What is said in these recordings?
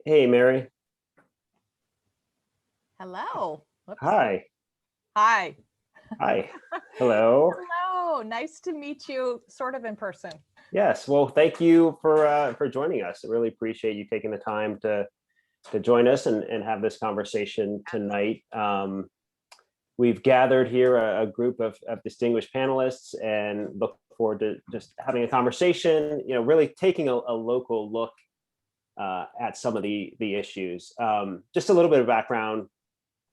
Hey, Mary. Hello. Whoops. Hi. Hi. Hi. Hello. Hello. Nice to meet you sort of in person. Yes. Well, thank you for joining us. I really appreciate you taking the time to join us and have this conversation tonight. We've gathered here a group of distinguished panelists and look forward to just having a conversation. Really taking a local look at some of the issues. Just a little bit of background.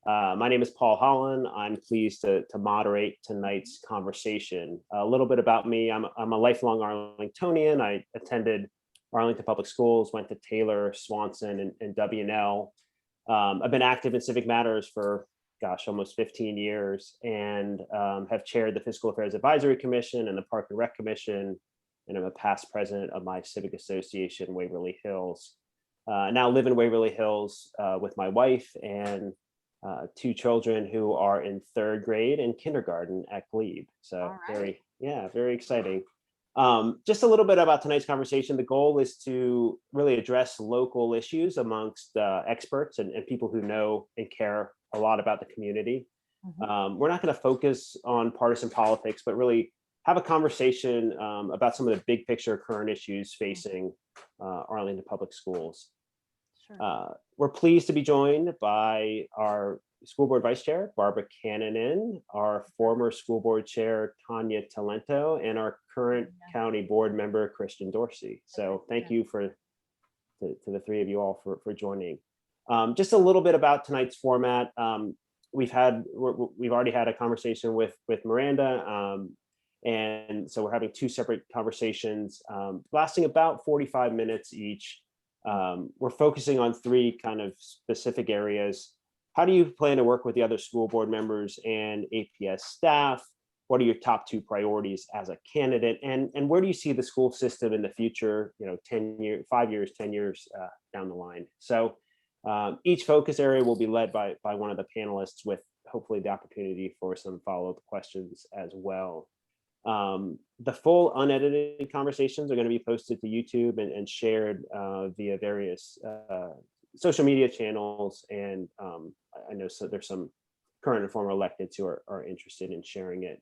My name is Paul Holland. I'm pleased to moderate tonight's conversation. A little bit about me. I'm a lifelong Arlingtonian. I attended Arlington Public Schools, went to Taylor, Swanson, and W&L. I've been active in civic matters for, almost 15 years and have chaired the Fiscal Affairs Advisory Commission and the Park and Rec Commission. And I'm a past president of my civic association, Waverly Hills. Now live in Waverly Hills with my wife and two children who are in third grade and kindergarten at Glebe. So Right. very exciting. Just a little bit about tonight's conversation. The goal is to really address local issues amongst experts and people who know and care a lot about the community. We're not going to focus on partisan politics, but really have a conversation about some of the big picture current issues facing Arlington Public Schools. Sure. We're pleased to be joined by our school board vice chair, Barbara Cannonen, our former school board chair, Tanya Talento, and our current county board member, Christian Dorsey. So thank you to the three of you all for joining. Just a little bit about tonight's format. We've already had a conversation with Miranda, and so we're having two separate conversations lasting about 45 minutes each. We're focusing on three kind of specific areas. How do you plan to work with the other school board members and APS staff? What are your top two priorities as a candidate? And where do you see the school system in the future, 5 years, 10 years down the line? So each focus area will be led by one of the panelists with hopefully the opportunity for some follow-up questions as well. The full unedited conversations are going to be posted to YouTube and shared via various social media channels. And I know there's some current and former electeds who are interested in sharing it.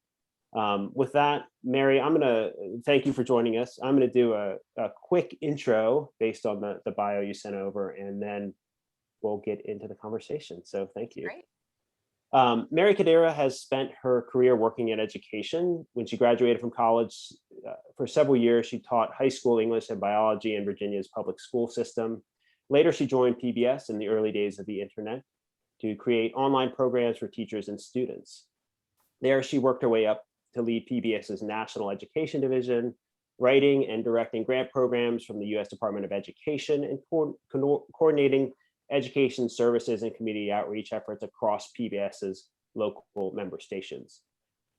With that, Mary, I'm going to thank you for joining us. I'm going to do a quick intro based on the bio you sent over, and then we'll get into the conversation. So thank you. Great. Mary Kadera has spent her career working in education. When she graduated from college, for several years, she taught high school English and biology in Virginia's public school system. Later, she joined PBS in the early days of the internet to create online programs for teachers and students. There, she worked her way up to lead PBS's National Education Division, writing and directing grant programs from the U.S. Department of Education and coordinating education services and community outreach efforts across PBS's local member stations.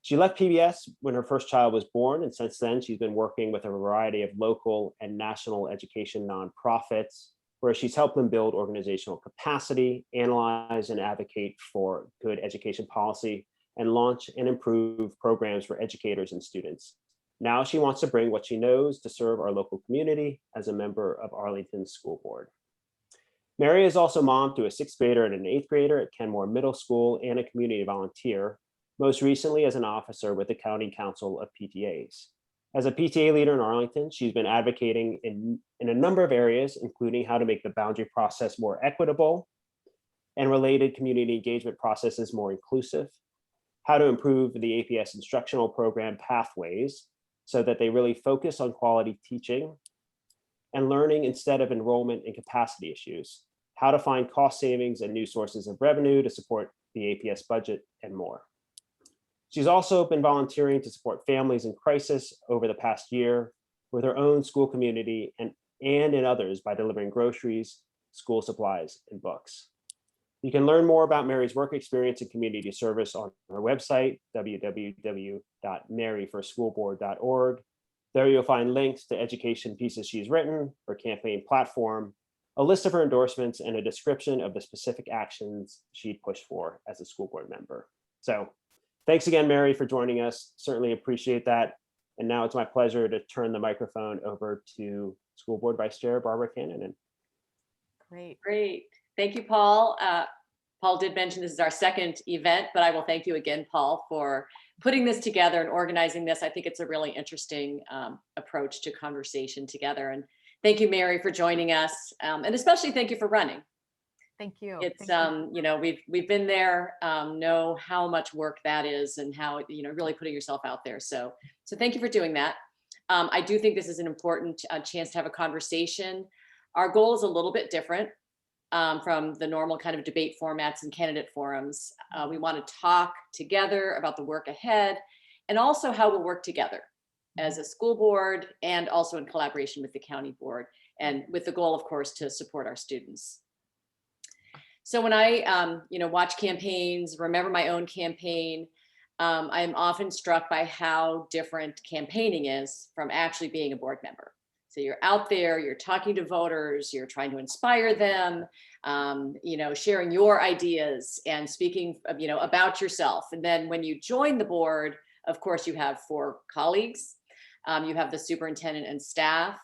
She left PBS when her first child was born, and since then she's been working with a variety of local and national education nonprofits, where she's helped them build organizational capacity, analyze and advocate for good education policy, and launch and improve programs for educators and students. Now she wants to bring what she knows to serve our local community as a member of Arlington's school board. Mary is also mom to a sixth grader and an eighth grader at Kenmore Middle School and a community volunteer, most recently as an officer with the County Council of PTAs. As a PTA leader in Arlington, she's been advocating in a number of areas, including how to make the boundary process more equitable and related community engagement processes more inclusive, how to improve the APS instructional program pathways so that they really focus on quality teaching and learning instead of enrollment and capacity issues, how to find cost savings and new sources of revenue to support the APS budget, and more. She's also been volunteering to support families in crisis over the past year with her own school community and in others by delivering groceries, school supplies, and books. You can learn more about Mary's work experience and community service on her website, www.maryforschoolboard.org. There you'll find links to education pieces she's written, her campaign platform, a list of her endorsements, and a description of the specific actions she'd push for as a school board member. So thanks again, Mary, for joining us. Certainly appreciate that. And now it's my pleasure to turn the microphone over to School Board Vice Chair Barbara Cannonen. Great. Great. Thank you, Paul. Paul did mention this is our second event, but I will thank you again, Paul, for putting this together and organizing this. I think it's a really interesting approach to conversation together. And thank you, Mary, for joining us. And especially thank you for running. Thank you. It's, Thank you. we've been there, know how much work that is and how, really putting yourself out there. So thank you for doing that. I do think this is an important chance to have a conversation. Our goal is a little bit different from the normal kind of debate formats and candidate forums. We want to talk together about the work ahead and also how we'll work together as a school board and also in collaboration with the county board, and with the goal, of course, to support our students. So when I, watch campaigns, remember my own campaign, I'm often struck by how different campaigning is from actually being a board member. So you're out there, you're talking to voters, you're trying to inspire them, sharing your ideas and speaking, about yourself. And then when you join the board, of course, you have 4 colleagues, you have the superintendent and staff.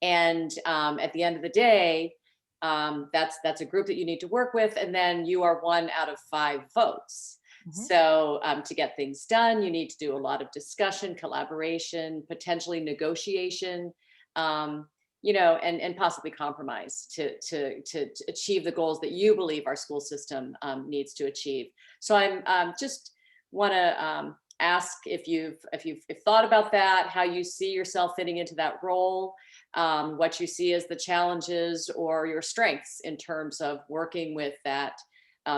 And at the end of the day, that's a group that you need to work with. And then you are 1 out of 5 votes. So to get things done, you need to do a lot of discussion, collaboration, potentially negotiation, and possibly compromise to achieve the goals that you believe our school system needs to achieve. So I'm just want to ask if you've thought about that, how you see yourself fitting into that role, what you see as the challenges or your strengths in terms of working with that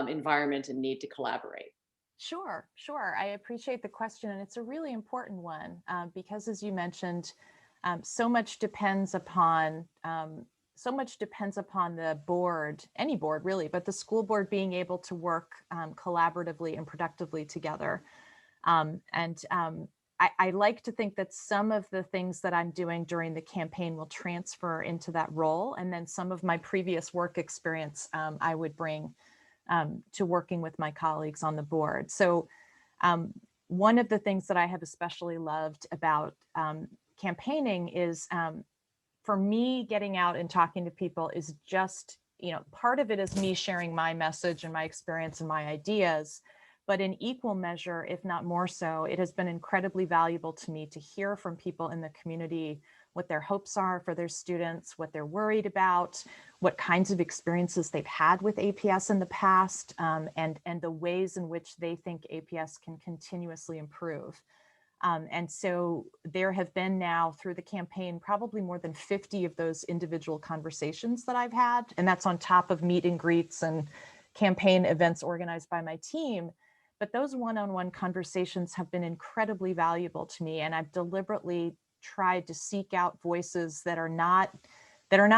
environment and need to collaborate. Sure. I appreciate the question. And it's a really important one because, as you mentioned, so much depends upon the board, any board really, but the school board being able to work collaboratively and productively together. I like to think that some of the things that I'm doing during the campaign will transfer into that role. And then some of my previous work experience I would bring to working with my colleagues on the board. So one of the things that I have especially loved about campaigning is for me, getting out and talking to people is just, part of it is me sharing my message and my experience and my ideas. But in equal measure, if not more so, it has been incredibly valuable to me to hear from people in the community what their hopes are for their students, what they're worried about, what kinds of experiences they've had with APS in the past, and the ways in which they think APS can continuously improve. And so there have been now through the campaign, probably more than 50 of those individual conversations that I've had. And that's on top of meet and greets and campaign events organized by my team. But those one-on-one conversations have been incredibly valuable to me. And I've deliberately tried to seek out voices that are not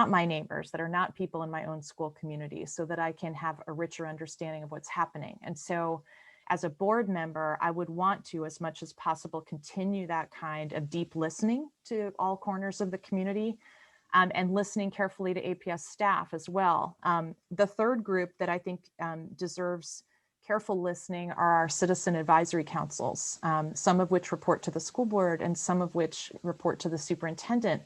my neighbors, that are not people in my own school community, so that I can have a richer understanding of what's happening. And so as a board member, I would want to, as much as possible, continue that kind of deep listening to all corners of the community and listening carefully to APS staff as well. The third group that I think deserves careful listening are our citizen advisory councils, some of which report to the school board and some of which report to the superintendent,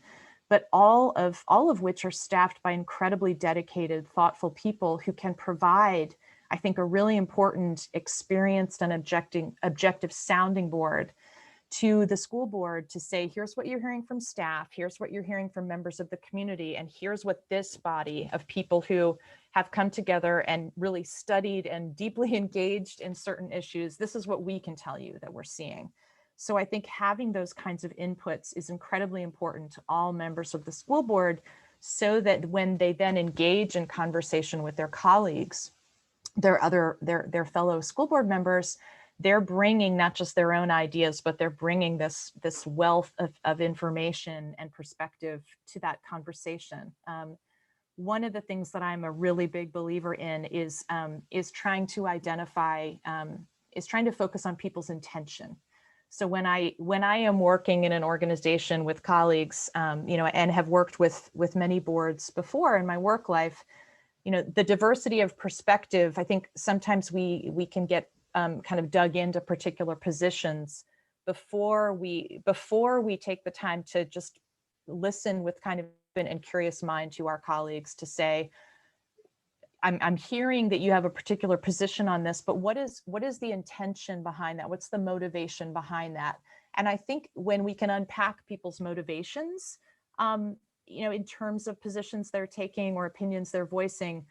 but all of which are staffed by incredibly dedicated, thoughtful people who can provide, I think, a really important, experienced and objective sounding board to the school board to say, here's what you're hearing from staff, here's what you're hearing from members of the community, and here's what this body of people who have come together and really studied and deeply engaged in certain issues, this is what we can tell you that we're seeing. So I think having those kinds of inputs is incredibly important to all members of the school board, so that when they then engage in conversation with their colleagues, their fellow school board members, they're bringing not just their own ideas, but they're bringing this wealth of information and perspective to that conversation. One of the things that I'm a really big believer in is trying to identify, is trying to focus on people's intention. So when I am working in an organization with colleagues, and have worked with many boards before in my work life, the diversity of perspective, I think sometimes we can get kind of dug into particular positions before we take the time to just listen with kind of an and curious mind to our colleagues to say, I'm hearing that you have a particular position on this, but what is the intention behind that? What's the motivation behind that? And I think when we can unpack people's motivations, in terms of positions they're taking or opinions they're voicing,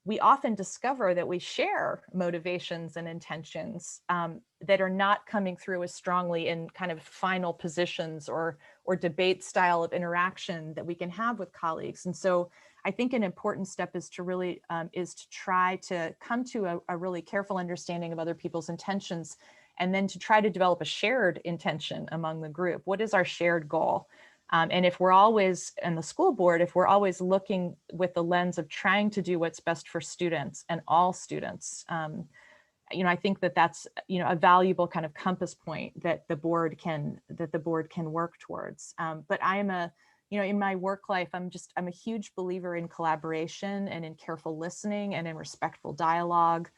we often discover that we share motivations and intentions that are not coming through as strongly in kind of final positions or debate style of interaction that we can have with colleagues. And so I think an important step is to really is to try to come to a really careful understanding of other people's intentions, and then to try to develop a shared intention among the group. What is our shared goal? And if we're always in the school board, if we're always looking with the lens of trying to do what's best for students and all students, I think that that's a valuable kind of compass point that the board can work towards. But I'm in my work life, I'm a huge believer in collaboration and in careful listening and in respectful dialogue.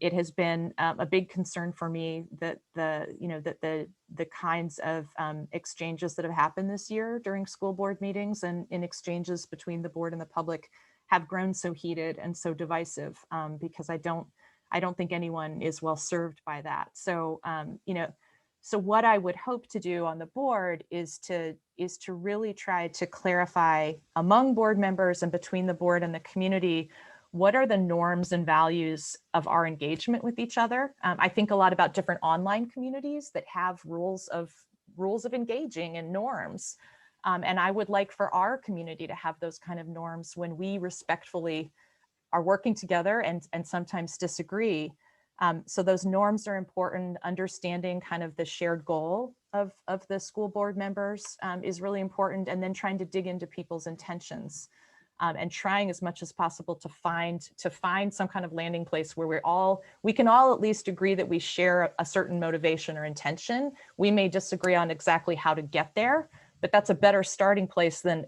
It has been a big concern for me that the kinds of exchanges that have happened this year during school board meetings and in exchanges between the board and the public have grown so heated and so divisive, because I don't think anyone is well served by that. So so what I would hope to do on the board is to really try to clarify among board members and between the board and the community, what are the norms and values of our engagement with each other? I think a lot about different online communities that have rules of engaging and norms. And I would like for our community to have those kind of norms when we respectfully are working together and sometimes disagree. So those norms are important. Understanding kind of the shared goal of the school board members is really important. And then trying to dig into people's intentions. And trying as much as possible to find some kind of landing place where we can all at least agree that we share a certain motivation or intention. We may disagree on exactly how to get there, but that's a better starting place than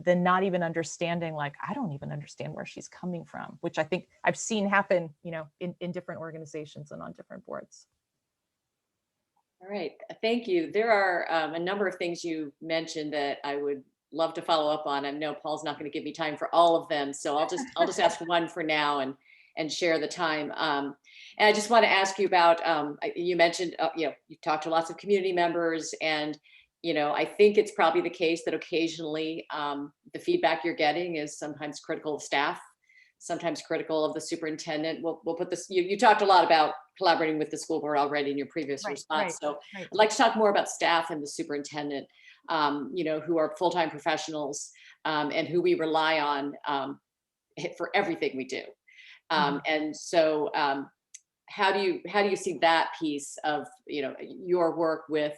not even understanding, like, I don't even understand where she's coming from, which I think I've seen happen, in different organizations and on different boards. All right, thank you. There are a number of things you mentioned that I would love to follow up on. I know Paul's not going to give me time for all of them, so I'll just ask one for now and share the time. And I just want to ask you about, you mentioned, you've talked to lots of community members, and I think it's probably the case that occasionally the feedback you're getting is sometimes critical of staff, sometimes critical of the superintendent. We'll put this. You talked a lot about collaborating with the school board already in your previous response, so I'd like to talk more about staff and the superintendent. Who are full-time professionals and who we rely on for everything we do. And so how do you see that piece of, your work with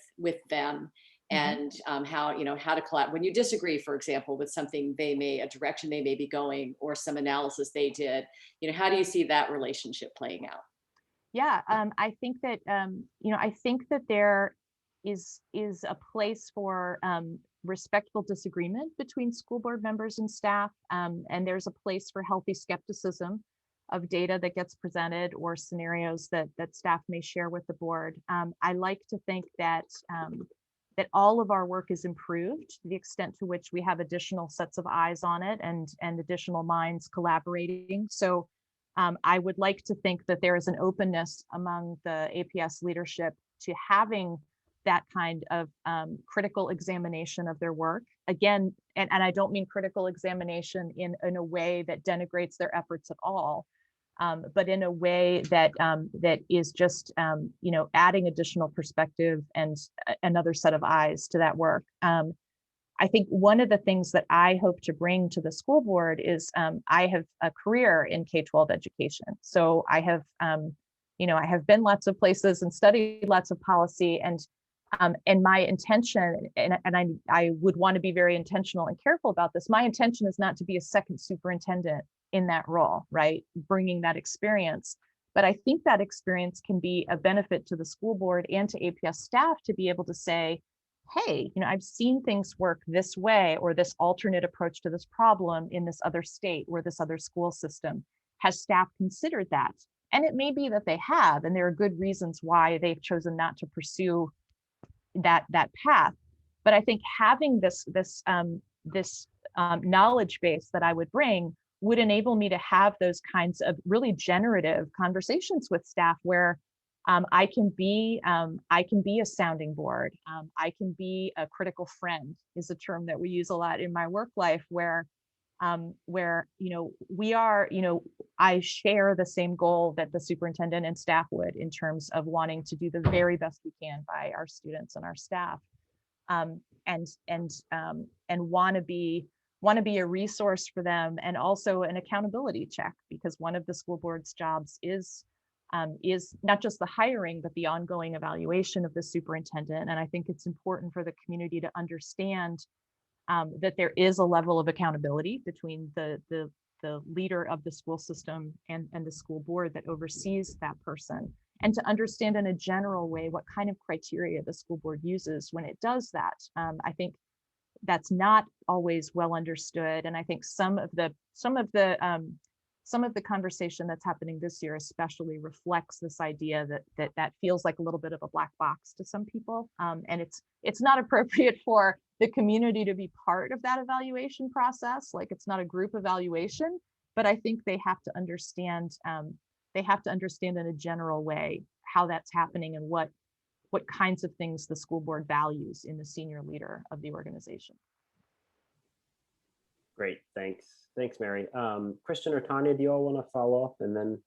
them, and how to collaborate when you disagree, for example, with something a direction they may be going, or some analysis they did, how do you see that relationship playing out? Yeah, I think that there is a place for respectful disagreement between school board members and staff, and there's a place for healthy skepticism of data that gets presented or scenarios that staff may share with the board. I like to think that all of our work is improved to the extent to which we have additional sets of eyes on it and additional minds collaborating. So I would like to think that there is an openness among the APS leadership to having that kind of critical examination of their work. Again, and I don't mean critical examination in a way that denigrates their efforts at all, but in a way that is just adding additional perspective and another set of eyes to that work. I think one of the things that I hope to bring to the school board is I have a career in K-12 education. So I have, I have been lots of places and studied lots of policy, and my intention, and I would want to be very intentional and careful about this. My intention is not to be a second superintendent in that role, right? Bringing that experience. But I think that experience can be a benefit to the school board and to APS staff to be able to say, hey, I've seen things work this way, or this alternate approach to this problem in this other state or this other school system. Has staff considered that? And it may be that they have, and there are good reasons why they've chosen not to pursue that path. But I think having this knowledge base that I would bring would enable me to have those kinds of really generative conversations with staff where I can be a sounding board. I can be a critical friend is a term that we use a lot in my work life where we are, I share the same goal that the superintendent and staff would in terms of wanting to do the very best we can by our students and our staff, and want to be a resource for them, and also an accountability check, because one of the school board's jobs is not just the hiring, but the ongoing evaluation of the superintendent. And I think it's important for the community to understand that there is a level of accountability between the leader of the school system and the school board that oversees that person, and to understand in a general way what kind of criteria the school board uses when it does that. I think that's not always well understood, and I think some of the conversation that's happening this year especially reflects this idea that feels like a little bit of a black box to some people, and it's not appropriate for the community to be part of that evaluation process. Like, it's not a group evaluation, but I think they have to understand in a general way how that's happening and what kinds of things the school board values in the senior leader of the organization. Great, thanks, Mary. Kristen or Tanya, do you all want to follow up, and then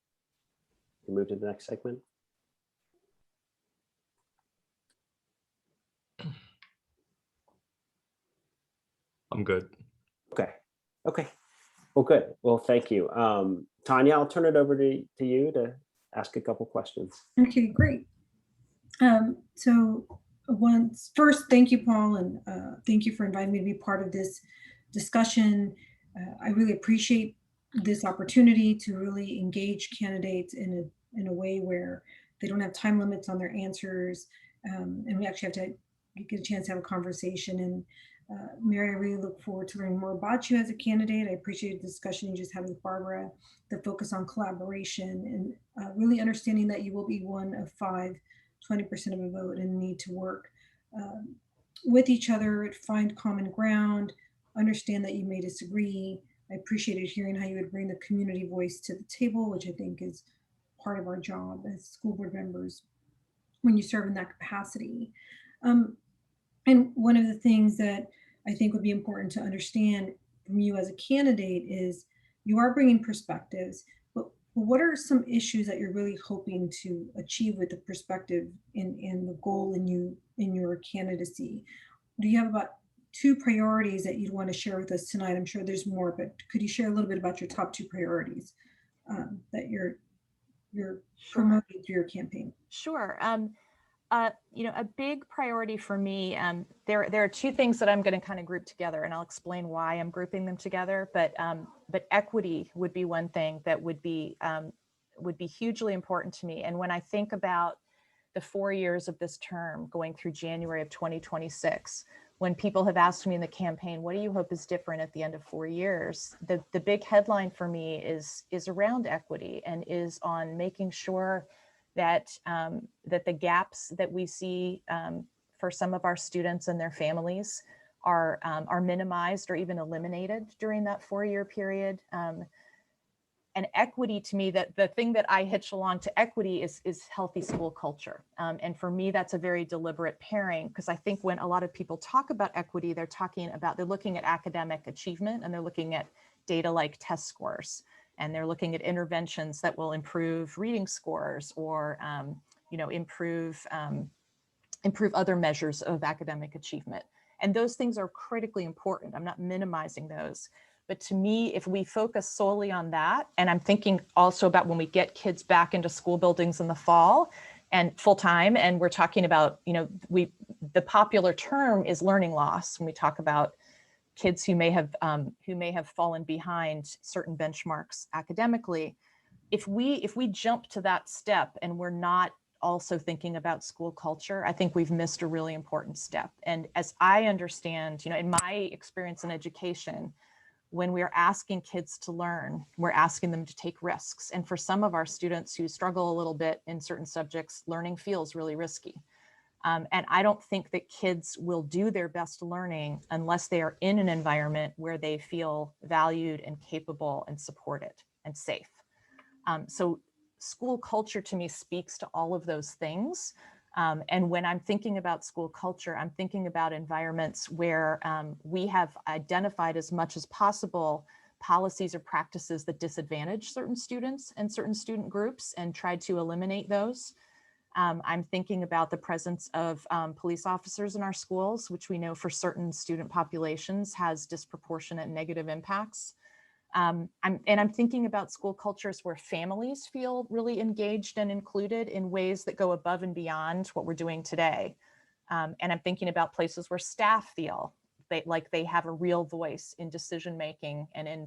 we move to the next segment? I'm good. Okay. Well, good. Well, thank you. Tanya, I'll turn it over to you to ask a couple questions. Okay, great. So first, thank you, Paul, and thank you for inviting me to be part of this discussion. I really appreciate this opportunity to really engage candidates in a way where they don't have time limits on their answers, and we actually have to get a chance to have a conversation. And Mary, I really look forward to learning more about you as a candidate. I appreciate the discussion you just had with Barbara, the focus on collaboration, and really understanding that you will be one of 5, 20% of a vote, and need to work with each other, find common ground, understand that you may disagree. I appreciated hearing how you would bring the community voice to the table, which I think is part of our job as school board members when you serve in that capacity. And one of the things that I think would be important to understand from you as a candidate is you are bringing perspectives, but what are some issues that you're really hoping to achieve with the perspective in the goal in your candidacy? Do you have about 2 priorities that you'd want to share with us tonight? I'm sure there's more, but could you share a little bit about your top 2 priorities that you're promoting through your campaign? Sure. A big priority for me, there are 2 things that I'm going to kind of group together, and I'll explain why I'm grouping them together. But equity would be one thing that would be hugely important to me. And when I think about the 4 years of this term going through January of 2026, when people have asked me in the campaign, what do you hope is different at the end of 4 years? The big headline for me is around equity, and is on making sure that the gaps that we see for some of our students and their families are minimized or even eliminated during that 4-year period. And equity, to me, that the thing that I hitch along to equity is healthy school culture. And for me, that's a very deliberate pairing, because I think when a lot of people talk about equity, they're looking at academic achievement, and they're looking at data like test scores, and they're looking at interventions that will improve reading scores, or improve other measures of academic achievement. And those things are critically important. I'm not minimizing those. But to me, if we focus solely on that, and I'm thinking also about when we get kids back into school buildings in the fall and full time, and we're talking about, the popular term is learning loss when we talk about kids who may have fallen behind certain benchmarks academically. If we jump to that step and we're not also thinking about school culture, I think we've missed a really important step. And as I understand, in my experience in education, when we're asking kids to learn, we're asking them to take risks. And for some of our students who struggle a little bit in certain subjects, learning feels really risky. And I don't think that kids will do their best learning unless they are in an environment where they feel valued and capable and supported and safe. So school culture to me speaks to all of those things. And when I'm thinking about school culture, I'm thinking about environments where we have identified as much as possible policies or practices that disadvantage certain students and certain student groups and tried to eliminate those. I'm thinking about the presence of police officers in our schools, which we know for certain student populations has disproportionate negative impacts. I'm thinking about school cultures where families feel really engaged and included in ways that go above and beyond what we're doing today. And I'm thinking about places where staff feel like they have a real voice in decision-making and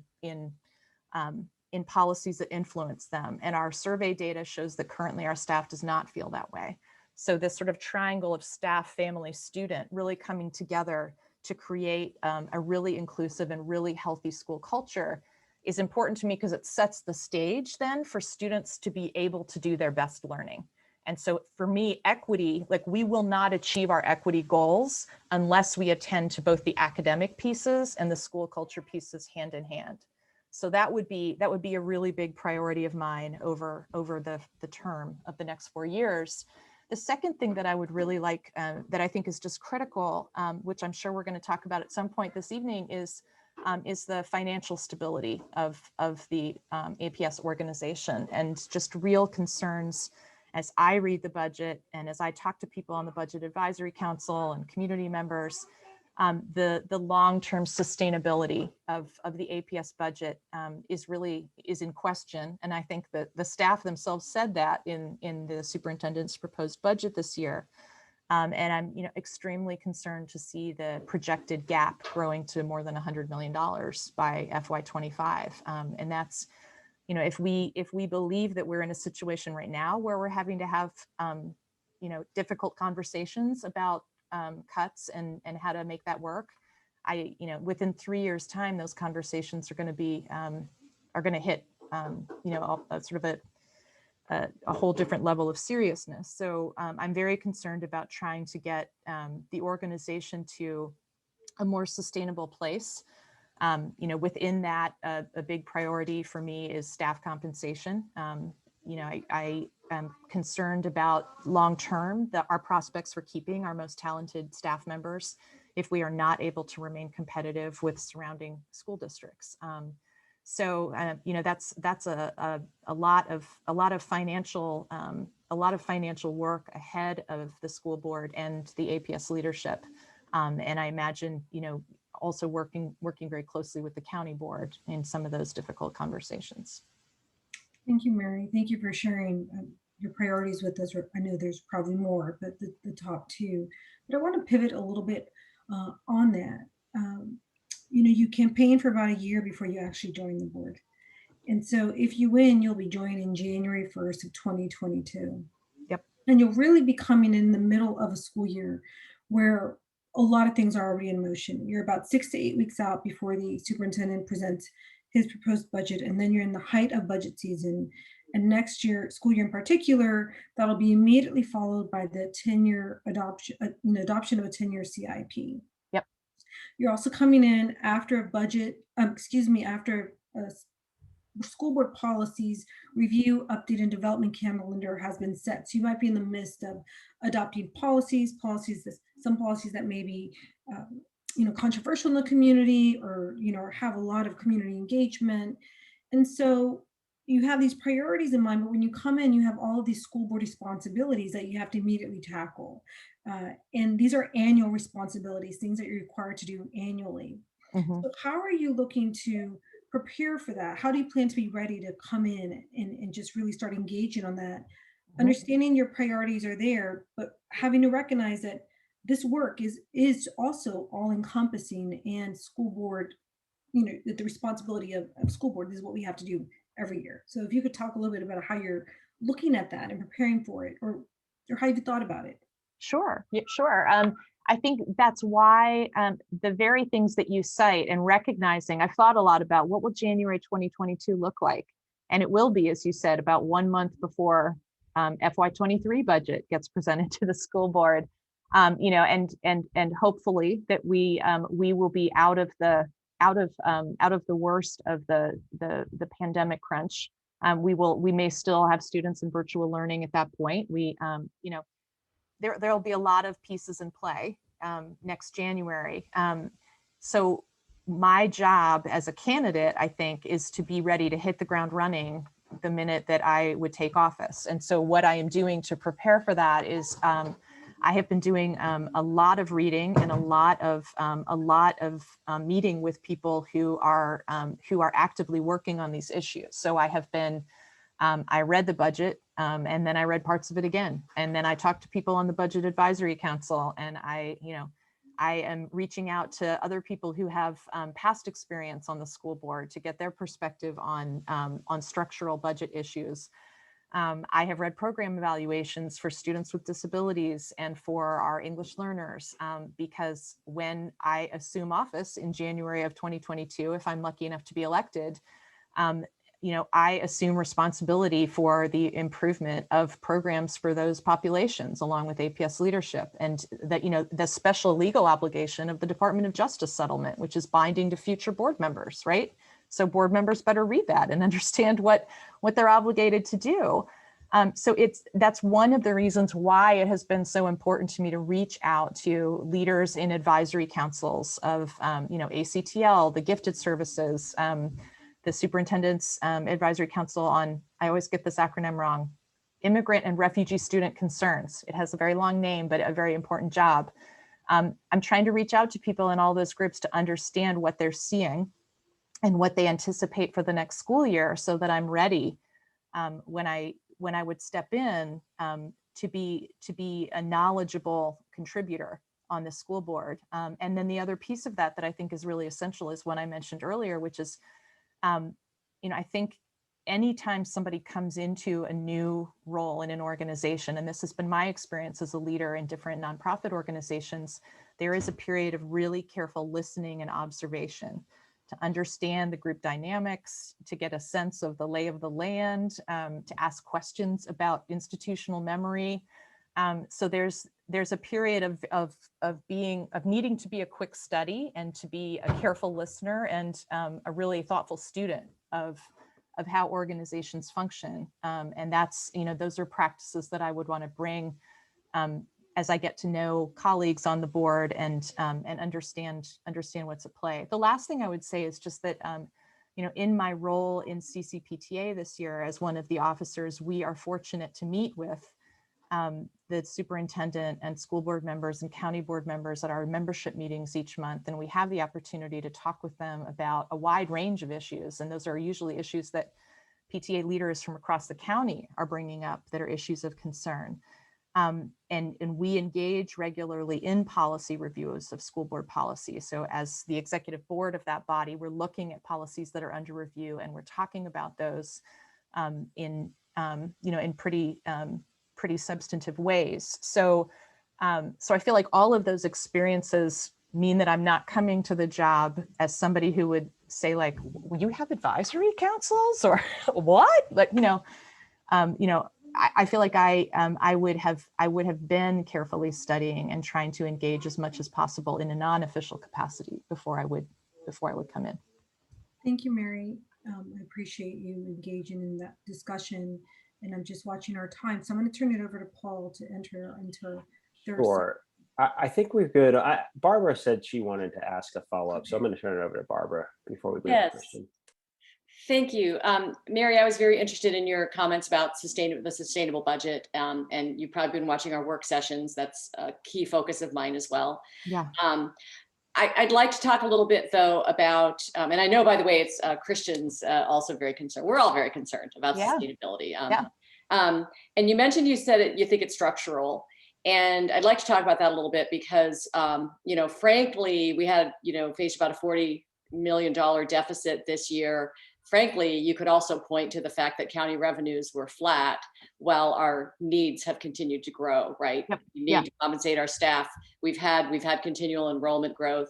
in policies that influence them. And our survey data shows that currently our staff does not feel that way. So this sort of triangle of staff, family, student really coming together to create a really inclusive and really healthy school culture is important to me because it sets the stage then for students to be able to do their best learning. And so for me, equity, like we will not achieve our equity goals unless we attend to both the academic pieces and the school culture pieces hand in hand. So that would be a really big priority of mine over the term of the next 4 years. The second thing that I would really like, that I think is just critical, which I'm sure we're going to talk about at some point this evening, is the financial stability of the APS organization, and just real concerns as I read the budget and as I talk to people on the Budget Advisory Council and community members. The long-term sustainability of the APS budget is in question. And I think that the staff themselves said that in the superintendent's proposed budget this year. And I'm extremely concerned to see the projected gap growing to more than $100 million by FY25. And that's, if we believe that we're in a situation right now where we're having to have difficult conversations about cuts and how to make that work, within 3 years' time, those conversations are going to hit a whole different level of seriousness. So I'm very concerned about trying to get the organization to a more sustainable place. Within that, a big priority for me is staff compensation. I am concerned about long-term our prospects for keeping our most talented staff members if we are not able to remain competitive with surrounding school districts. That's a lot of financial work ahead of the school board and the APS leadership, and I imagine also working very closely with the county board in some of those difficult conversations. Thank you, Mary. Thank you for sharing your priorities with us. I know there's probably more, but the top two. But I want to pivot a little bit on that. You campaign for about a year before you actually join the board. And so if you win, you'll be joining January 1st of 2022. Yep. And you'll really be coming in the middle of a school year where a lot of things are already in motion. You're about 6 to 8 weeks out before the superintendent presents his proposed budget, and then you're in the height of budget season. And next year, school year in particular, that'll be immediately followed by the 10-year adoption of a 10-year CIP. Yep. You're also coming in after after school board policies review, update, and development calendar has been set. So you might be in the midst of adopting some policies that may be controversial in the community, or have a lot of community engagement. And so you have these priorities in mind, but when you come in, you have all of these school board responsibilities that you have to immediately tackle. And these are annual responsibilities, things that you're required to do annually. Mm-hmm. So how are you looking to prepare for that? How do you plan to be ready to come in and just really start engaging on that? Mm-hmm. Understanding your priorities are there, but having to recognize that this work is also all encompassing, and school board, the responsibility of school board is what we have to do every year. So if you could talk a little bit about how you're looking at that and preparing for it, or how you've thought about it. Sure. Yeah, sure. I think that's why the very things that you cite and recognizing, I've thought a lot about what will January 2022 look like. And it will be, as you said, about 1 month before FY23 budget gets presented to the school board. And hopefully that we will be out of the worst of the pandemic crunch. We may still have students in virtual learning at that point. There'll be a lot of pieces in play next January. So my job as a candidate, I think, is to be ready to hit the ground running the minute that I would take office. And so what I am doing to prepare for that is I have been doing a lot of reading and a lot of meeting with people who are actively working on these issues. So I have been, I read the budget and then I read parts of it again. And then I talked to people on the Budget Advisory Council, and I am reaching out to other people who have past experience on the school board to get their perspective on structural budget issues. I have read program evaluations for students with disabilities and for our English learners, because when I assume office in January of 2022, if I'm lucky enough to be elected, I assume responsibility for the improvement of programs for those populations, along with APS leadership, and that, the special legal obligation of the Department of Justice settlement, which is binding to future board members, right? So board members better read that and understand what they're obligated to do. So that's one of the reasons why it has been so important to me to reach out to leaders in advisory councils of, ACTL, the gifted services, the Superintendent's Advisory Council on, I always get this acronym wrong, Immigrant and Refugee Student Concerns. It has a very long name, but a very important job. I'm trying to reach out to people in all those groups to understand what they're seeing and what they anticipate for the next school year, so that I'm ready when I would step in to be a knowledgeable contributor on the school board. And then the other piece of that I think is really essential is one I mentioned earlier, which is, I think anytime somebody comes into a new role in an organization, and this has been my experience as a leader in different nonprofit organizations, there is a period of really careful listening and observation to understand the group dynamics, to get a sense of the lay of the land, to ask questions about institutional memory. So there's a period of needing to be a quick study and to be a careful listener and a really thoughtful student of how organizations function. And that's, those are practices that I would want to bring as I get to know colleagues on the board and understand what's at play. The last thing I would say is just that, in my role in CCPTA this year as one of the officers, we are fortunate to meet with the superintendent and school board members and county board members at our membership meetings each month. And we have the opportunity to talk with them about a wide range of issues. And those are usually issues that PTA leaders from across the county are bringing up that are issues of concern. And we engage regularly in policy reviews of school board policy. So as the executive board of that body, we're looking at policies that are under review, and we're talking about those in pretty substantive ways. So I feel like all of those experiences mean that I'm not coming to the job as somebody who would say, like, well, you have advisory councils or what? But I feel like I would have been carefully studying and trying to engage as much as possible in a non-official capacity before I would come in. Thank you, Mary. I appreciate you engaging in that discussion. And I'm just watching our time, so I'm going to turn it over to Paul to enter into their. Sure. I think we're good. Barbara said she wanted to ask a follow-up, so I'm going to turn it over to Barbara before we leave the question. Thank you. Mary, I was very interested in your comments about the sustainable budget, and you've probably been watching our work sessions. That's a key focus of mine as well. Yeah. I'd like to talk a little bit, though, about, and I know, by the way, it's Christians also very concerned. We're all very concerned about sustainability. And you said that you think it's structural. And I'd like to talk about that a little bit because, frankly, we had, faced about a $40 million deficit this year. Frankly, you could also point to the fact that county revenues were flat while our needs have continued to grow, right? Yep. We need to compensate our staff. We've had continual enrollment growth,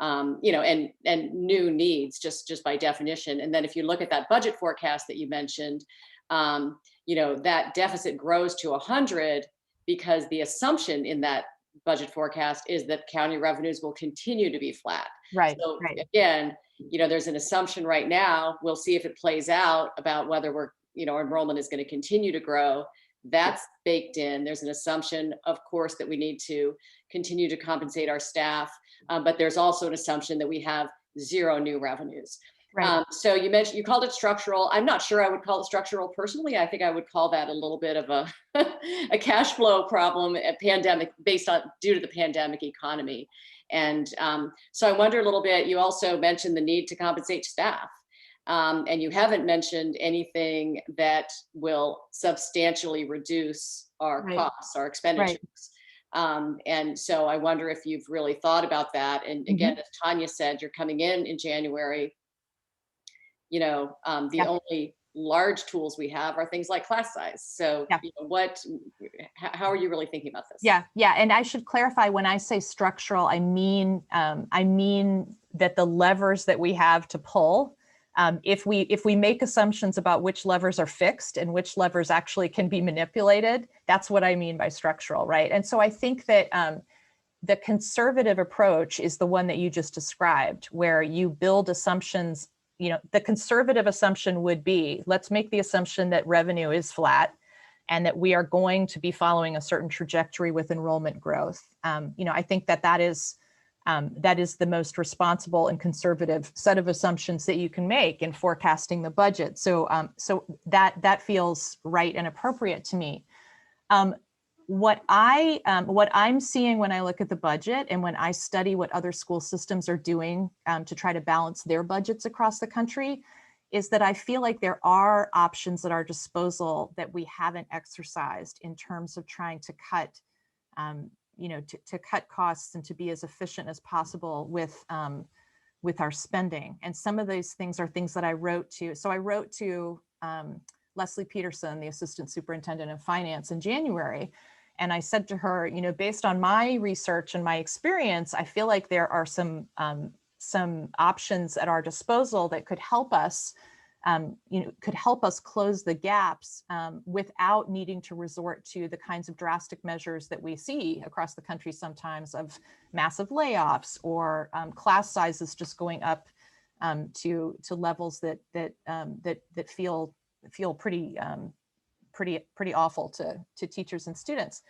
and new needs just by definition. And then if you look at that budget forecast that you mentioned, that deficit grows to 100 because the assumption in that budget forecast is that county revenues will continue to be flat. Right, So right. again, there's an assumption right now, we'll see if it plays out about whether enrollment is going to continue to grow. That's baked in. There's an assumption, of course, that we need to continue to compensate our staff, but there's also an assumption that we have zero new revenues. Right. So you called it structural. I'm not sure I would call it structural personally. I think I would call that a little bit of a cash flow problem, a pandemic due to the pandemic economy. And so I wonder a little bit, you also mentioned the need to compensate staff. And you haven't mentioned anything that will substantially reduce our Right. costs, our expenditures. And so I wonder if you've really thought about that. And again, as Tanya said, you're coming in January. The Yeah. only large tools we have are things like class size. So Yeah. how are you really thinking about this? Yeah, yeah, and I should clarify, when I say structural, I mean that the levers that we have to pull, if we make assumptions about which levers are fixed and which levers actually can be manipulated, that's what I mean by structural, right? And so I think that the conservative approach is the one that you just described, where you build assumptions. The conservative assumption would be, let's make the assumption that revenue is flat and that we are going to be following a certain trajectory with enrollment growth. I think that is the most responsible and conservative set of assumptions that you can make in forecasting the budget. So that feels right and appropriate to me. What I'm seeing when I look at the budget and when I study what other school systems are doing to try to balance their budgets across the country is that I feel like there are options at our disposal that we haven't exercised in terms of trying to cut, to cut costs and to be as efficient as possible with our spending. And some of these things are things that I wrote to. So I wrote to Leslie Peterson, the Assistant Superintendent of Finance, in January. And I said to her, based on my research and my experience, I feel like there are some options at our disposal that could help us, close the gaps without needing to resort to the kinds of drastic measures that we see across the country sometimes, of massive layoffs or class sizes just going up to levels that feel pretty awful to teachers and students.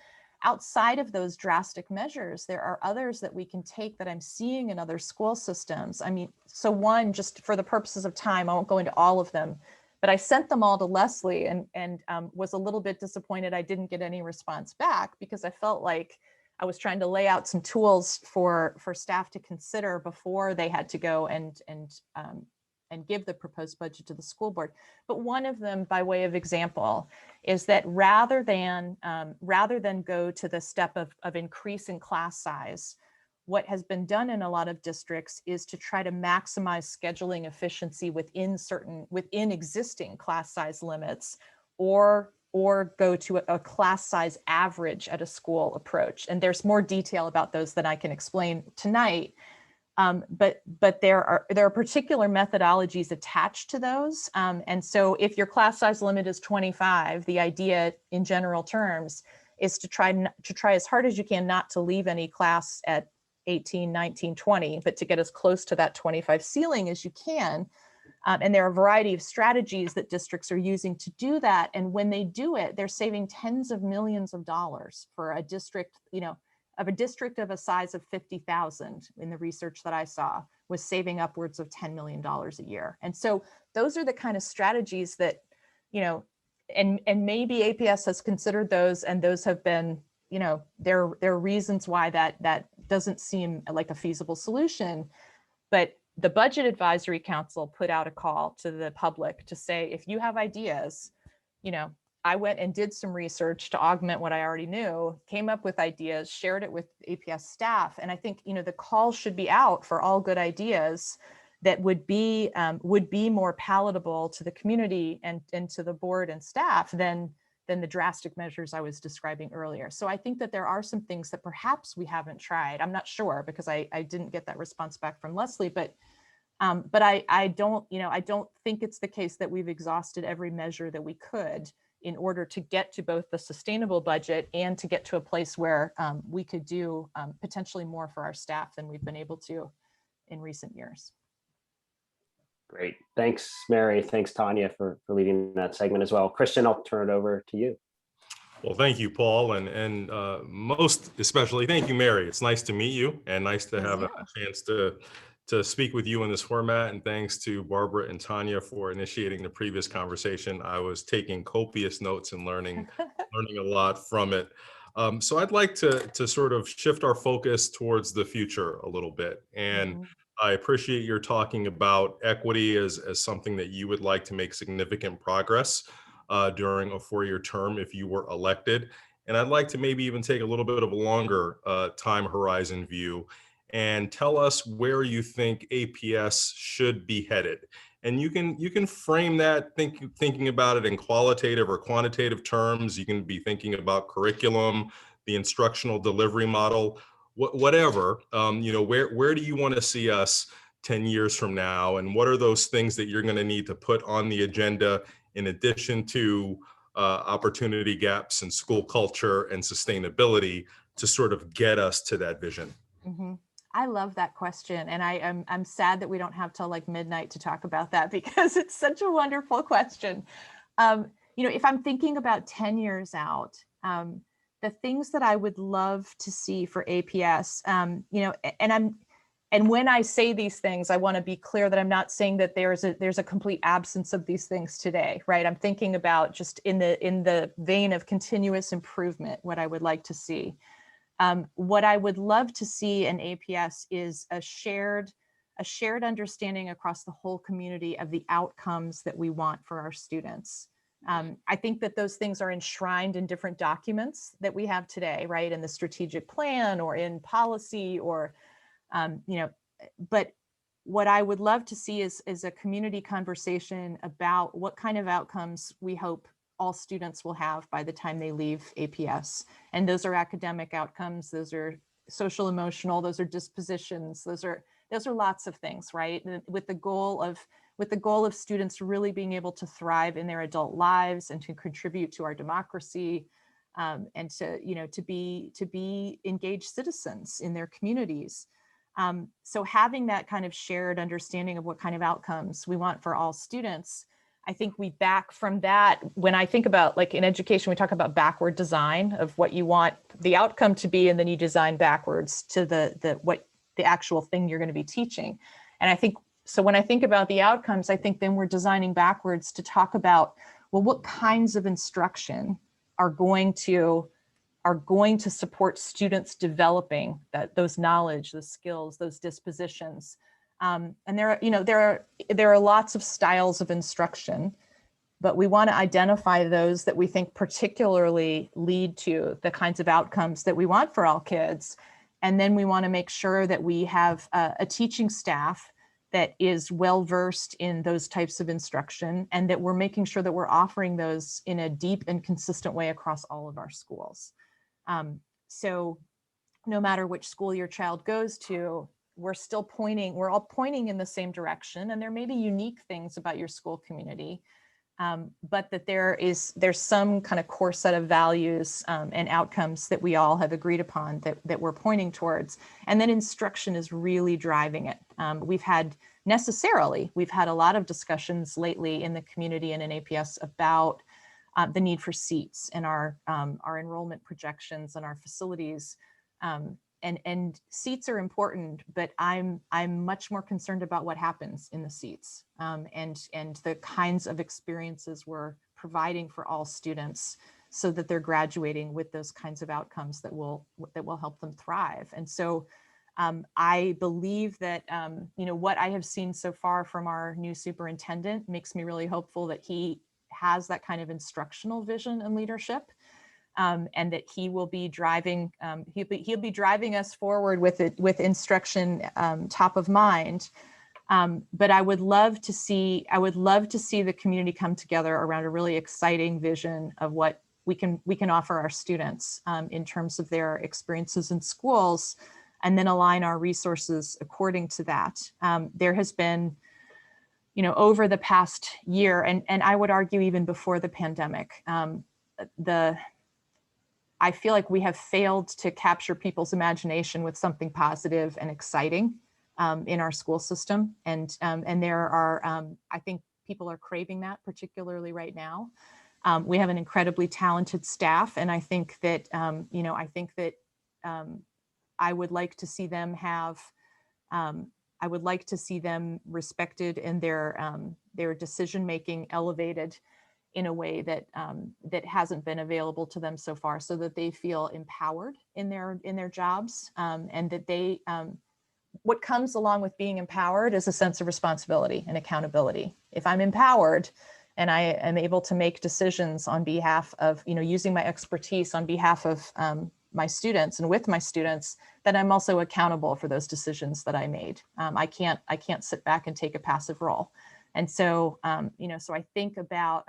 Outside of those drastic measures, there are others that we can take that I'm seeing in other school systems. I mean, so one, just for the purposes of time, I won't go into all of them, but I sent them all to Leslie and was a little bit disappointed I didn't get any response back, because I felt like I was trying to lay out some tools for staff to consider before they had to go and give the proposed budget to the school board. But one of them, by way of example, is that rather than go to the step of increasing class size, what has been done in a lot of districts is to try to maximize scheduling efficiency within existing class size limits, or go to a class size average at a school approach. And there's more detail about those that I can explain tonight. But there are particular methodologies attached to those. And so if your class size limit is 25, the idea in general terms is to try as hard as you can not to leave any class at 18, 19, 20, but to get as close to that 25 ceiling as you can. And there are a variety of strategies that districts are using to do that. And when they do it, they're saving tens of millions of dollars for a district, of a district of a size of 50,000, in the research that I saw, was saving upwards of $10 million a year. And so those are the kind of strategies that, and maybe APS has considered those, and those have been, there are reasons why that doesn't seem like a feasible solution. But the Budget Advisory Council put out a call to the public to say, if you have ideas, I went and did some research to augment what I already knew, came up with ideas, shared it with APS staff. And I think, the call should be out for all good ideas that would be more palatable to the community and to the board and staff than the drastic measures I was describing earlier. So I think that there are some things that perhaps we haven't tried. I'm not sure, because I didn't get that response back from Leslie, but I don't think it's the case that we've exhausted every measure that we could. in order to get to both the sustainable budget and to get to a place where we could do potentially more for our staff than we've been able to in recent years. Great. Thanks, Mary. Thanks, Tanya, for leading that segment as well. Christian, I'll turn it over to you. Well, thank you, Paul, and most especially thank you, Mary. It's nice to meet you and nice to have a chance to speak with you in this format. And thanks to Barbara and Tanya for initiating the previous conversation. I was taking copious notes and learning a lot from it. So I'd like to sort of shift our focus towards the future a little bit. And I appreciate your talking about equity as something that you would like to make significant progress during a 4-year term if you were elected. And I'd like to maybe even take a little bit of a longer time horizon view and tell us where you think APS should be headed. And you can frame that thinking about it in qualitative or quantitative terms. You can be thinking about curriculum, the instructional delivery model, whatever. Where do you want to see us 10 years from now? And what are those things that you're going to need to put on the agenda in addition to opportunity gaps in school culture and sustainability to sort of get us to that vision? I love that question. And I'm sad that we don't have till like midnight to talk about that because it's such a wonderful question. If I'm thinking about 10 years out, the things that I would love to see for APS, and when I say these things, I want to be clear that I'm not saying that there's a complete absence of these things today, right? I'm thinking about just in the vein of continuous improvement, what I would like to see. What I would love to see in APS is a shared understanding across the whole community of the outcomes that we want for our students. I think that those things are enshrined in different documents that we have today, right? In the strategic plan or in policy or, but what I would love to see is a community conversation about what kind of outcomes we hope all students will have by the time they leave APS. And those are academic outcomes, those are social emotional, those are dispositions, those are lots of things, right? With the goal of students really being able to thrive in their adult lives and to contribute to our democracy, and to be engaged citizens in their communities. So having that kind of shared understanding of what kind of outcomes we want for all students, I think we back from that. When I think about, like, in education, we talk about backward design of what you want the outcome to be, and then you design backwards to the actual thing you're going to be teaching. And I think, so when I think about the outcomes, I think then we're designing backwards to talk about, well, what kinds of instruction are going to support students developing those knowledge, those skills, those dispositions. And there are lots of styles of instruction, but we want to identify those that we think particularly lead to the kinds of outcomes that we want for all kids. And then we want to make sure that we have a teaching staff that is well-versed in those types of instruction, and that we're making sure that we're offering those in a deep and consistent way across all of our schools. So no matter which school your child goes to, we're all pointing in the same direction, and there may be unique things about your school community, but that there's some kind of core set of values and outcomes that we all have agreed upon that we're pointing towards. And then instruction is really driving it. We've had a lot of discussions lately in the community and in APS about the need for seats in our enrollment projections and our facilities. And seats are important, but I'm much more concerned about what happens in the seats, and the kinds of experiences we're providing for all students, so that they're graduating with those kinds of outcomes that will help them thrive. And so I believe that what I have seen so far from our new superintendent makes me really hopeful that he has that kind of instructional vision and leadership. And that he will be driving, he'll be driving us forward with instruction top of mind. But I would love to see the community come together around a really exciting vision of what we can offer our students in terms of their experiences in schools, and then align our resources according to that. There has been, over the past year, and I would argue even before the pandemic, I feel like we have failed to capture people's imagination with something positive and exciting in our school system. And there are, I think people are craving that, particularly right now. We have an incredibly talented staff, and I think that, I would like to see them have, I would like to see them respected and their decision-making elevated in a way that that hasn't been available to them so far, so that they feel empowered in their jobs, and that they, what comes along with being empowered is a sense of responsibility and accountability. If I'm empowered and I am able to make decisions on behalf of, using my expertise on behalf of my students and with my students, then I'm also accountable for those decisions that I made. I can't sit back and take a passive role. And so, so I think about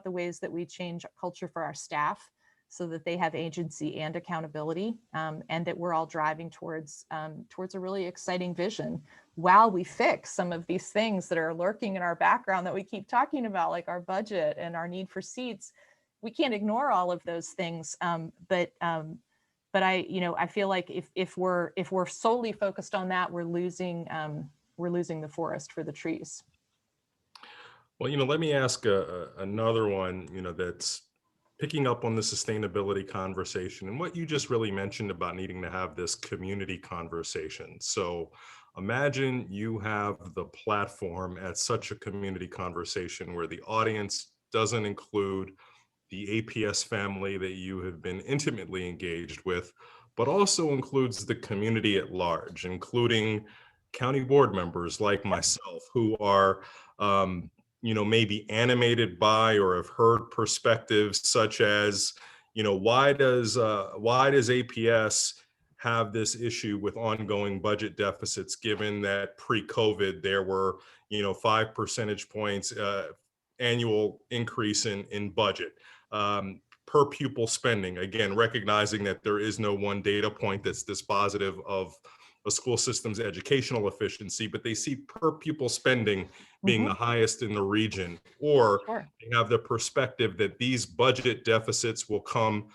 the ways that we change culture for our staff so that they have agency and accountability, and that we're all driving towards a really exciting vision while we fix some of these things that are lurking in our background that we keep talking about, like our budget and our need for seats. We can't ignore all of those things, but I feel like if we're solely focused on that, we're losing the forest for the trees. Well, let me ask another one, that's picking up on the sustainability conversation and what you just really mentioned about needing to have this community conversation. So imagine you have the platform at such a community conversation where the audience doesn't include the APS family that you have been intimately engaged with, but also includes the community at large, including county board members like myself who are, maybe animated by or have heard perspectives such as, why does APS have this issue with ongoing budget deficits, given that pre-COVID there were, 5 percentage points annual increase in budget. Per pupil spending, again, recognizing that there is no one data point that's dispositive of a school system's educational efficiency, but they see per pupil spending being the highest in the region, or Sure. they have the perspective that these budget deficits will come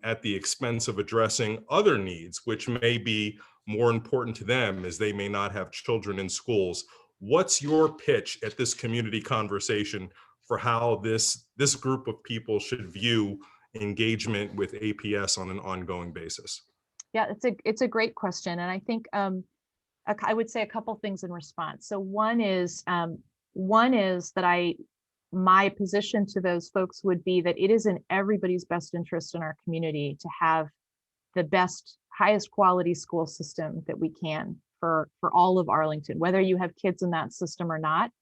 at the expense of addressing other needs, which may be more important to them as they may not have children in schools. What's your pitch at this community conversation for how this group of people should view engagement with APS on an ongoing basis? Yeah, it's a great question, and I think I would say a couple things in response. So one is that my position to those folks would be that it is in everybody's best interest in our community to have the best, highest quality school system that we can for all of Arlington, whether you have kids in that system or not.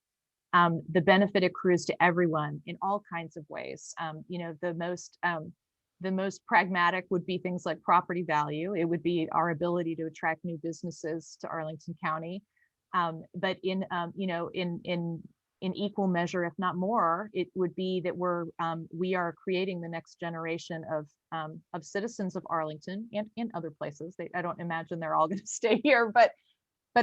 The benefit accrues to everyone in all kinds of ways. The most pragmatic would be things like property value. It would be our ability to attract new businesses to Arlington County. But in equal measure, if not more, it would be that we are creating the next generation of citizens of Arlington and other places. I don't imagine they're all going to stay here, but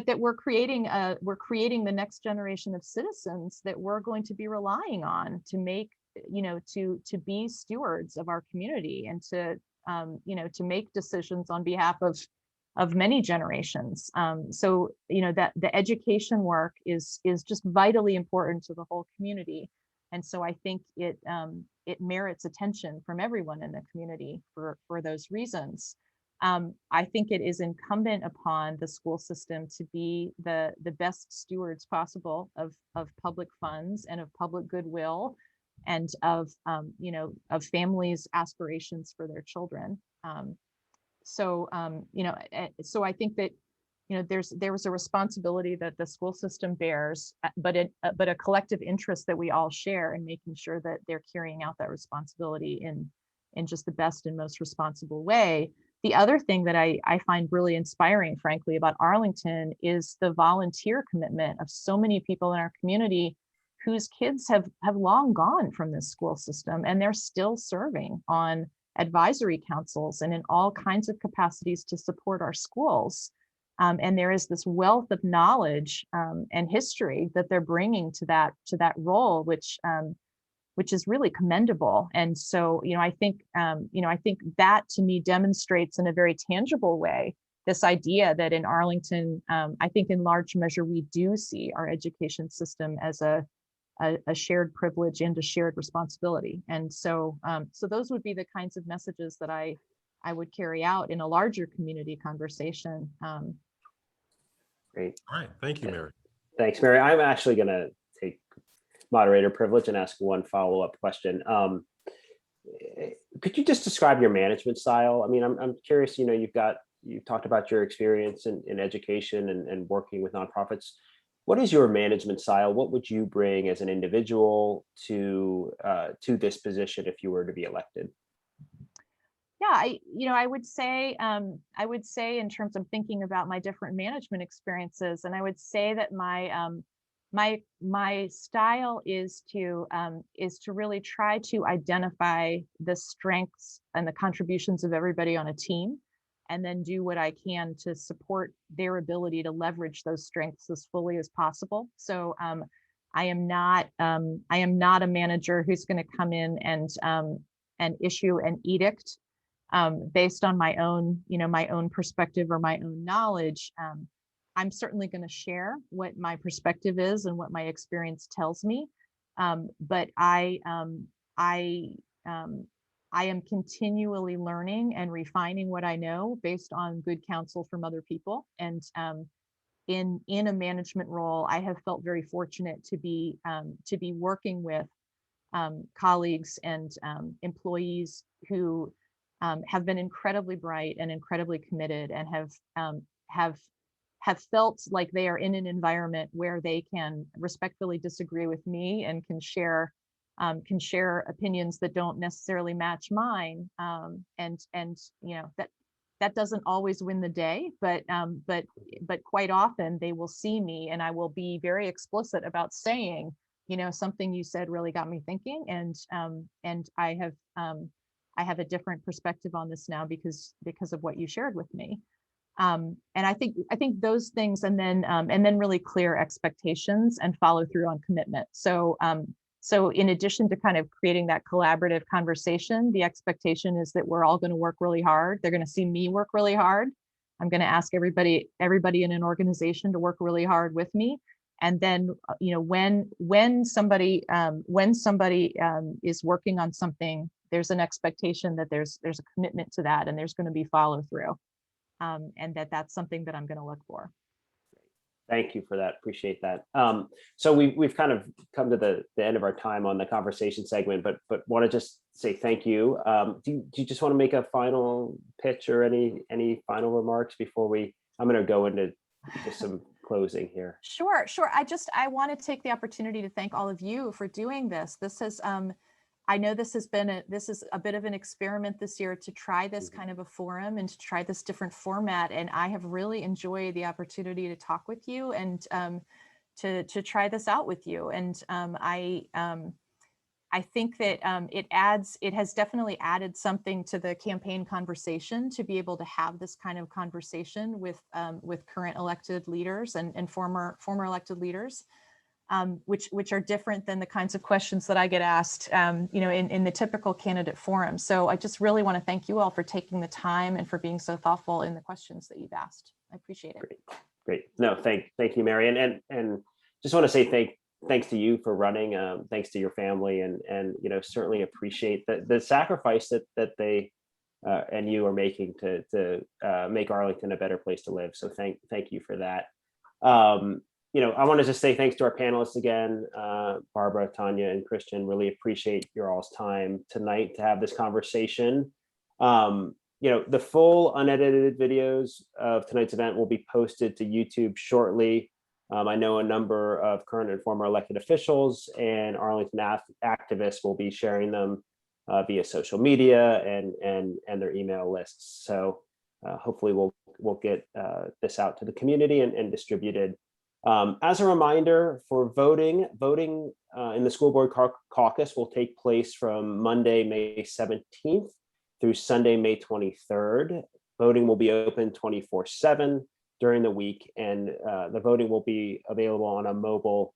that we're creating the next generation of citizens that we're going to be relying on to make, to be stewards of our community and to make decisions on behalf of many generations. So that the education work is just vitally important to the whole community. And so I think it merits attention from everyone in the community for those reasons. I think it is incumbent upon the school system to be the best stewards possible of public funds and of public goodwill and of families' aspirations for their children. So I think that there was a responsibility that the school system bears, but a collective interest that we all share in making sure that they're carrying out that responsibility in just the best and most responsible way. The other thing that I find really inspiring, frankly, about Arlington is the volunteer commitment of so many people in our community whose kids have long gone from this school system, and they're still serving on advisory councils and in all kinds of capacities to support our schools. And there is this wealth of knowledge and history that they're bringing to that role, which is really commendable. And so, I think that to me demonstrates in a very tangible way this idea that in Arlington, I think in large measure, we do see our education system as a shared privilege and a shared responsibility. And so, so those would be the kinds of messages that I would carry out in a larger community conversation. Great. All right. Thank you, Mary. Thanks, Mary. I'm actually going to take moderator privilege and ask one follow-up question. Could you just describe your management style? I mean, I'm curious, you've talked about your experience in education and working with nonprofits. What is your management style? What would you bring as an individual to this position if you were to be elected? Yeah, I would say in terms of thinking about my different management experiences, and I would say that my style is to really try to identify the strengths and the contributions of everybody on a team, and then do what I can to support their ability to leverage those strengths as fully as possible. So I am not a manager who's going to come in and issue an edict based on my own perspective or my own knowledge. I'm certainly going to share what my perspective is and what my experience tells me. But I am continually learning and refining what I know based on good counsel from other people. And in a management role, I have felt very fortunate to be working with colleagues and employees who have been incredibly bright and incredibly committed, and have felt like they are in an environment where they can respectfully disagree with me and can share opinions that don't necessarily match mine. And that doesn't always win the day, but quite often they will see me, and I will be very explicit about saying, something you said really got me thinking, and I have a different perspective on this now because of what you shared with me. And I think those things, and then really clear expectations and follow through on commitment. So in addition to kind of creating that collaborative conversation, the expectation is that we're all going to work really hard. They're going to see me work really hard. I'm going to ask everybody in an organization to work really hard with me. And then, when somebody is working on something, there's an expectation that there's a commitment to that, and there's going to be follow through, and that's something that I'm going to look for. Thank you for that. Appreciate that. So we've kind of come to the end of our time on the conversation segment, but want to just say thank you. Do you just want to make a final pitch or any final remarks before I'm going to go into just some closing here? Sure. I want to take the opportunity to thank all of you for doing this. This has I know this is a bit of an experiment this year to try this kind of a forum and to try this different format. And I have really enjoyed the opportunity to talk with you and to try this out with you. And I think that it has definitely added something to the campaign conversation to be able to have this kind of conversation with current elected leaders and former elected leaders. Which are different than the kinds of questions that I get asked, in the typical candidate forum. So I just really want to thank you all for taking the time and for being so thoughtful in the questions that you've asked. I appreciate it. Great. No, thank you, Mary, and just want to say thanks to you for running. Thanks to your family, and certainly appreciate the sacrifice that they and you are making to make Arlington a better place to live. So thank you for that. I want to just say thanks to our panelists again, Barbara, Tanya, and Christian. Really appreciate your all's time tonight to have this conversation. The full unedited videos of tonight's event will be posted to YouTube shortly. I know a number of current and former elected officials and Arlington activists will be sharing them via social media and their email lists. So hopefully we'll get this out to the community and distributed. As a reminder, for voting in the school board caucus will take place from Monday, May 17th through Sunday, May 23rd. Voting will be open 24/7. during the week, and the voting will be available on a mobile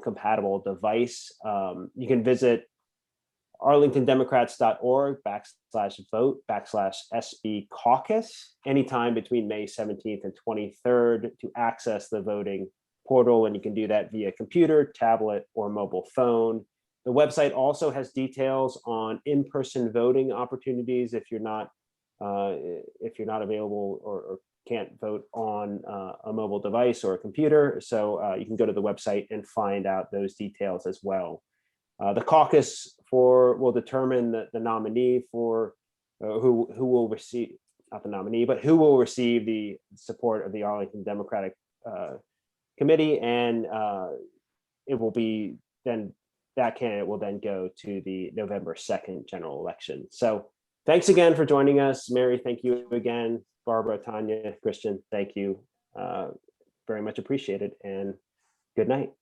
compatible device. You can visit arlingtondemocrats.org/vote/SB caucus anytime between May 17th and 23rd to access the voting portal, and you can do that via computer, tablet, or mobile phone. The website also has details on in-person voting opportunities if you're not available or can't vote on a mobile device or a computer. So you can go to the website and find out those details as well. The caucus will determine the nominee for who will receive, not the nominee, but who will receive the support of the Arlington Democratic Committee, and it will be then that candidate will then go to the November 2nd general election. So thanks again for joining us. Mary, thank you again. Barbara, Tanya, Christian, thank you. Very much appreciated, and good night.